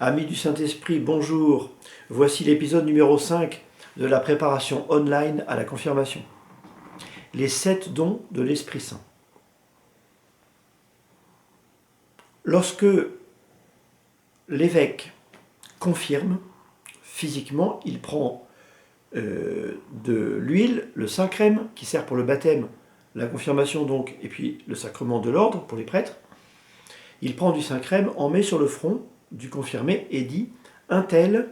Amis du Saint-Esprit, bonjour. Voici l'épisode numéro 5 de la préparation online à la confirmation. Les 7 dons de l'Esprit Saint. Lorsque l'évêque confirme, physiquement, il prend de l'huile, le Saint-Crème, qui sert pour le baptême, la confirmation donc, et puis le sacrement de l'ordre pour les prêtres. Il prend du Saint-Crème, en met sur le front du confirmé et dit « Un tel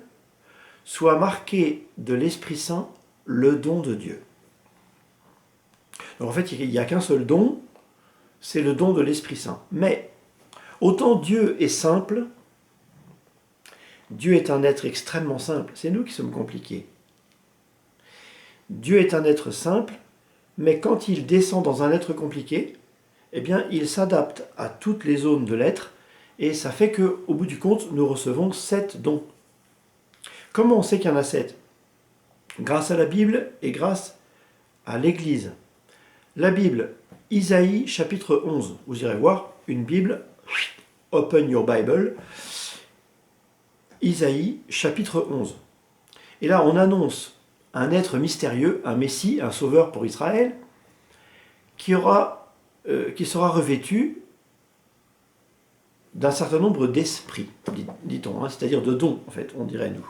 soit marqué de l'Esprit Saint le don de Dieu ». Donc en fait, il n'y a qu'un seul don, c'est le don de l'Esprit Saint. Mais autant Dieu est simple, Dieu est un être extrêmement simple, c'est nous qui sommes compliqués. Dieu est un être simple, mais quand il descend dans un être compliqué, eh bien, il s'adapte à toutes les zones de l'être, et ça fait qu'au bout du compte, nous recevons 7 dons. Comment on sait qu'il y en a 7 ? Grâce à la Bible et grâce à l'Église. La Bible, Isaïe chapitre 11. Vous irez voir une Bible, open your Bible, Isaïe chapitre 11. Et là, on annonce un être mystérieux, un Messie, un sauveur pour Israël, qui sera revêtu d'un certain nombre d'esprits, dit-on, hein, c'est-à-dire de dons, en fait, on dirait nous.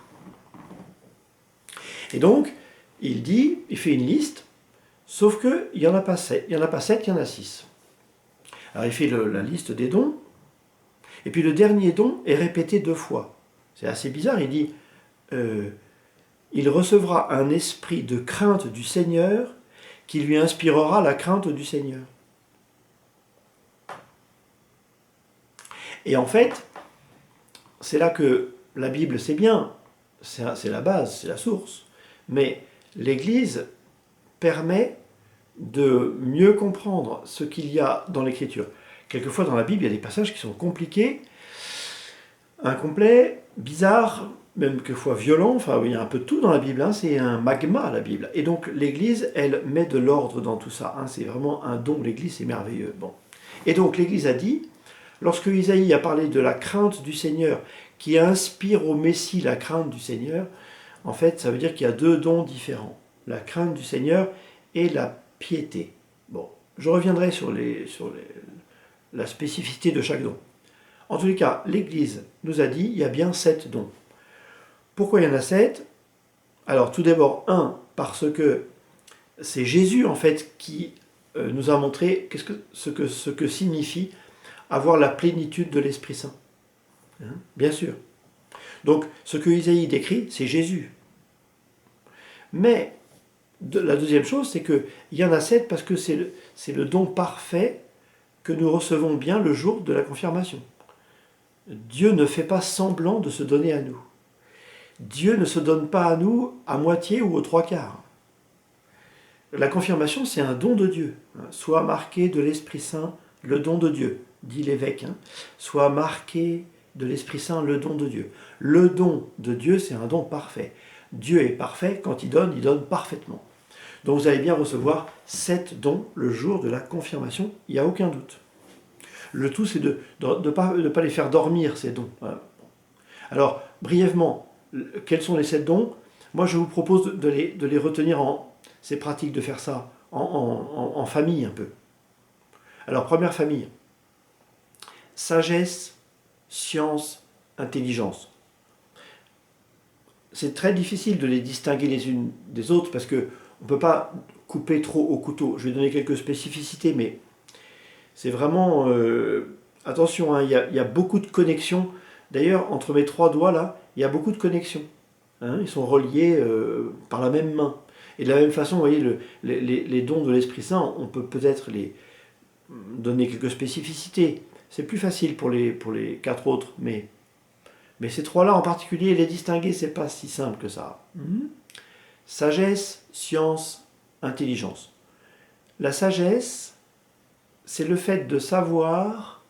Et donc, il fait une liste, sauf qu'il n'y en a pas 7, il y en a 6. Alors il fait la liste des dons, et puis le dernier don est répété 2 fois. C'est assez bizarre, il dit il recevra un esprit de crainte du Seigneur qui lui inspirera la crainte du Seigneur. Et en fait, c'est là que la Bible, c'est bien, c'est la base, c'est la source, mais l'Église permet de mieux comprendre ce qu'il y a dans l'Écriture. Quelquefois dans la Bible, il y a des passages qui sont compliqués, incomplets, bizarres, même quelquefois violents, enfin il y a un peu de tout dans la Bible, hein, c'est un magma la Bible. Et donc l'Église, elle met de l'ordre dans tout ça, hein, c'est vraiment un don, l'Église c'est merveilleux. Bon. Et donc l'Église a dit, lorsque Isaïe a parlé de la crainte du Seigneur, qui inspire au Messie la crainte du Seigneur, en fait ça veut dire qu'il y a 2 dons différents, la crainte du Seigneur et la piété. Bon, je reviendrai sur la spécificité de chaque don. En tous les cas, l'Église nous a dit, il y a bien 7 dons. Pourquoi il y en a 7 ? Alors tout d'abord, parce que c'est Jésus en fait qui nous a montré ce que signifie avoir la plénitude de l'Esprit Saint. Hein ? Bien sûr. Donc ce que Isaïe décrit, c'est Jésus. Mais la deuxième chose, c'est qu'il y en a 7 parce que c'est le don parfait que nous recevons bien le jour de la confirmation. Dieu ne fait pas semblant de se donner à nous. Dieu ne se donne pas à nous à moitié ou aux 3/4. La confirmation, c'est un don de Dieu. Soit marqué de l'Esprit Saint, le don de Dieu, dit l'évêque. Soit marqué de l'Esprit Saint, le don de Dieu. Le don de Dieu, c'est un don parfait. Dieu est parfait, quand il donne parfaitement. Donc vous allez bien recevoir 7 dons le jour de la confirmation, il n'y a aucun doute. Le tout, c'est de ne pas les faire dormir, ces dons. Voilà. Alors, brièvement, quels sont les 7 dons ? Moi, je vous propose de les retenir c'est pratique de faire ça, en famille un peu. Alors, première famille, sagesse, science, intelligence. C'est très difficile de les distinguer les unes des autres parce qu'on ne peut pas couper trop au couteau. Je vais donner quelques spécificités, mais c'est vraiment... attention, hein, il y a beaucoup de connexions. D'ailleurs, entre mes 3 doigts, là, il y a beaucoup de connexions. Hein, ils sont reliés par la même main. Et de la même façon, vous voyez, les dons de l'Esprit Saint, on peut peut-être les donner quelques spécificités. C'est plus facile pour les 4 autres, mais ces 3-là en particulier, les distinguer, c'est pas si simple que ça. Sagesse, science, intelligence. La sagesse, c'est le fait de savoir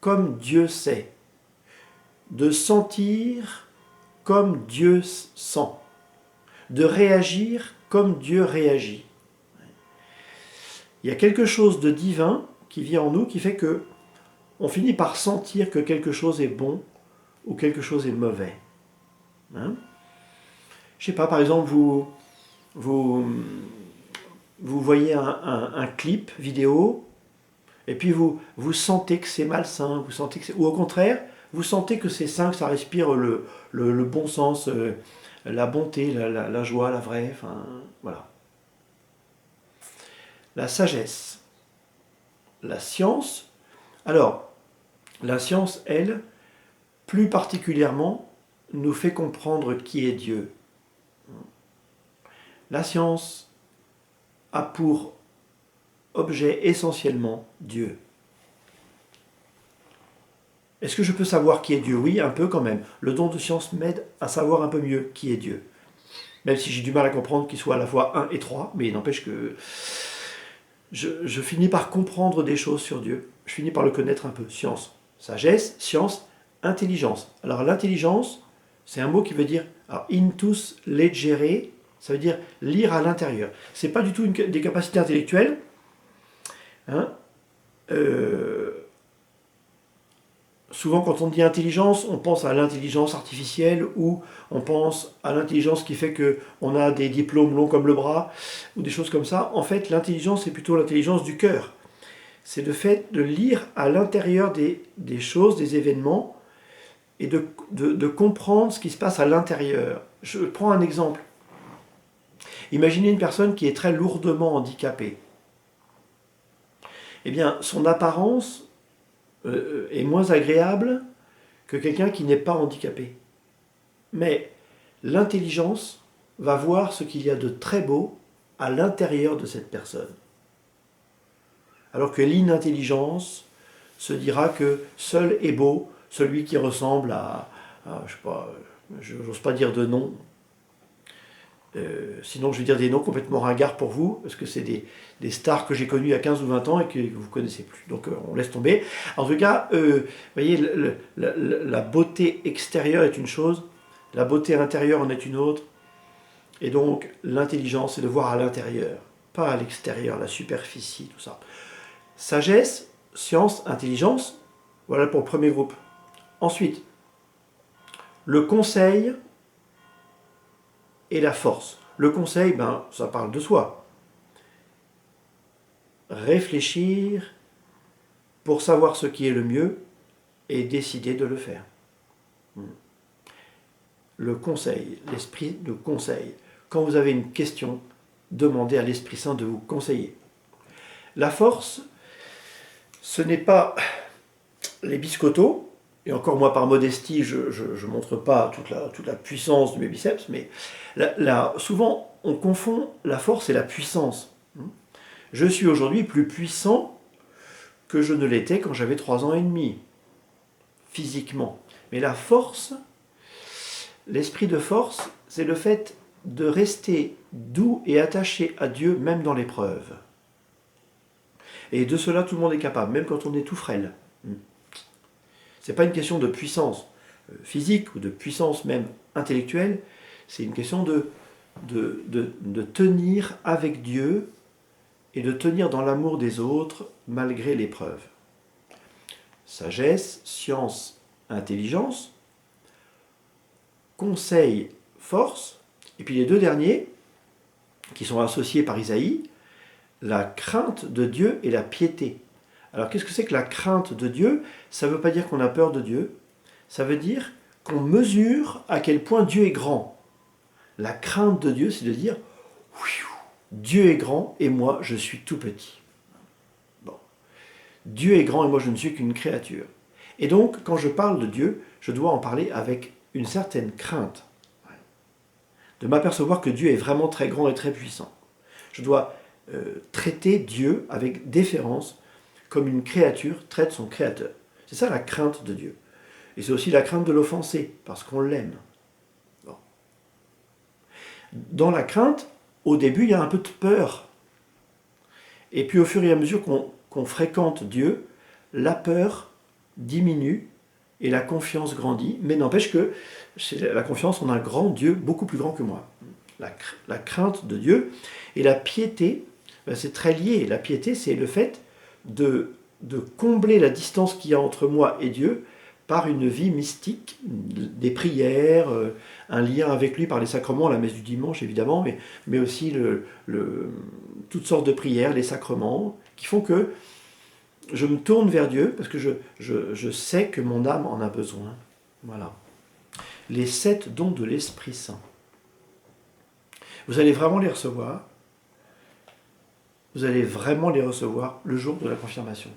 comme Dieu sait, de sentir comme Dieu sent, de réagir comme Dieu réagit. Il y a quelque chose de divin qui vit en nous, qui fait que on finit par sentir que quelque chose est bon où quelque chose est mauvais. Hein? Je sais pas, par exemple, vous voyez un clip vidéo, et puis vous sentez que c'est malsain, vous sentez que ou au contraire, vous sentez que c'est sain, que ça respire le bon sens, la bonté, la joie, la vraie, enfin, voilà. La sagesse. La science. Alors, la science, elle, plus particulièrement, nous fait comprendre qui est Dieu. La science a pour objet essentiellement Dieu. Est-ce que je peux savoir qui est Dieu? Oui, un peu quand même. Le don de science m'aide à savoir un peu mieux qui est Dieu. Même si j'ai du mal à comprendre qu'il soit à la fois 1 et 3, mais il n'empêche que je finis par comprendre des choses sur Dieu. Je finis par le connaître un peu. Science, sagesse, science, intelligence. Alors l'intelligence, c'est un mot qui veut dire intus legere, ça veut dire lire à l'intérieur. C'est pas du tout des capacités intellectuelles. Hein, souvent, quand on dit intelligence, on pense à l'intelligence artificielle ou on pense à l'intelligence qui fait qu'on a des diplômes longs comme le bras ou des choses comme ça. En fait, l'intelligence, c'est plutôt l'intelligence du cœur. C'est le fait de lire à l'intérieur des choses, des événements et de comprendre ce qui se passe à l'intérieur. Je prends un exemple. Imaginez une personne qui est très lourdement handicapée. Eh bien, son apparence est moins agréable que quelqu'un qui n'est pas handicapé. Mais l'intelligence va voir ce qu'il y a de très beau à l'intérieur de cette personne. Alors que l'inintelligence se dira que seul est beau celui qui ressemble à je sais pas, j'ose pas dire de nom. Sinon je vais dire des noms complètement ringards pour vous, parce que c'est des stars que j'ai connues il y a 15 ou 20 ans et que vous ne connaissez plus. Donc on laisse tomber. En tout cas, vous voyez, la beauté extérieure est une chose, la beauté intérieure en est une autre. Et donc l'intelligence, c'est de voir à l'intérieur, pas à l'extérieur, la superficie, tout ça. Sagesse, science, intelligence, voilà pour le premier groupe. Ensuite, le conseil et la force. Le conseil, ça parle de soi. Réfléchir pour savoir ce qui est le mieux et décider de le faire. Le conseil, l'esprit de conseil. Quand vous avez une question, demandez à l'Esprit Saint de vous conseiller. La force, ce n'est pas les biscottos, et encore moi par modestie, je ne montre pas toute la puissance de mes biceps, mais souvent on confond la force et la puissance. Je suis aujourd'hui plus puissant que je ne l'étais quand j'avais 3 ans et demi, physiquement. Mais la force, l'esprit de force, c'est le fait de rester doux et attaché à Dieu même dans l'épreuve. Et de cela, tout le monde est capable, même quand on est tout frêle. Ce n'est pas une question de puissance physique ou de puissance même intellectuelle, c'est une question de tenir avec Dieu et de tenir dans l'amour des autres malgré l'épreuve. Sagesse, science, intelligence, conseil, force, et puis les deux derniers, qui sont associés par Isaïe, la crainte de Dieu et la piété. Alors qu'est-ce que c'est que la crainte de Dieu? Ça ne veut pas dire qu'on a peur de Dieu, ça veut dire qu'on mesure à quel point Dieu est grand. La crainte de Dieu, c'est de dire Dieu est grand et moi je suis tout petit. Bon. Dieu est grand et moi je ne suis qu'une créature. Et donc quand je parle de Dieu, je dois en parler avec une certaine crainte. De m'apercevoir que Dieu est vraiment très grand et très puissant. Je dois traiter Dieu avec déférence comme une créature traite son créateur. C'est ça la crainte de Dieu. Et c'est aussi la crainte de l'offenser, parce qu'on l'aime. Bon. Dans la crainte, au début, il y a un peu de peur. Et puis au fur et à mesure qu'on fréquente Dieu, la peur diminue et la confiance grandit. Mais n'empêche que la confiance en un grand Dieu, beaucoup plus grand que moi. La crainte de Dieu et la piété, c'est très lié. La piété, c'est le fait de combler la distance qu'il y a entre moi et Dieu par une vie mystique, des prières, un lien avec lui par les sacrements, la messe du dimanche évidemment, mais aussi toutes sortes de prières, les sacrements, qui font que je me tourne vers Dieu parce que je sais que mon âme en a besoin. Voilà. Les 7 dons de l'Esprit Saint. Vous allez vraiment les recevoir. Vous allez vraiment les recevoir le jour de la confirmation.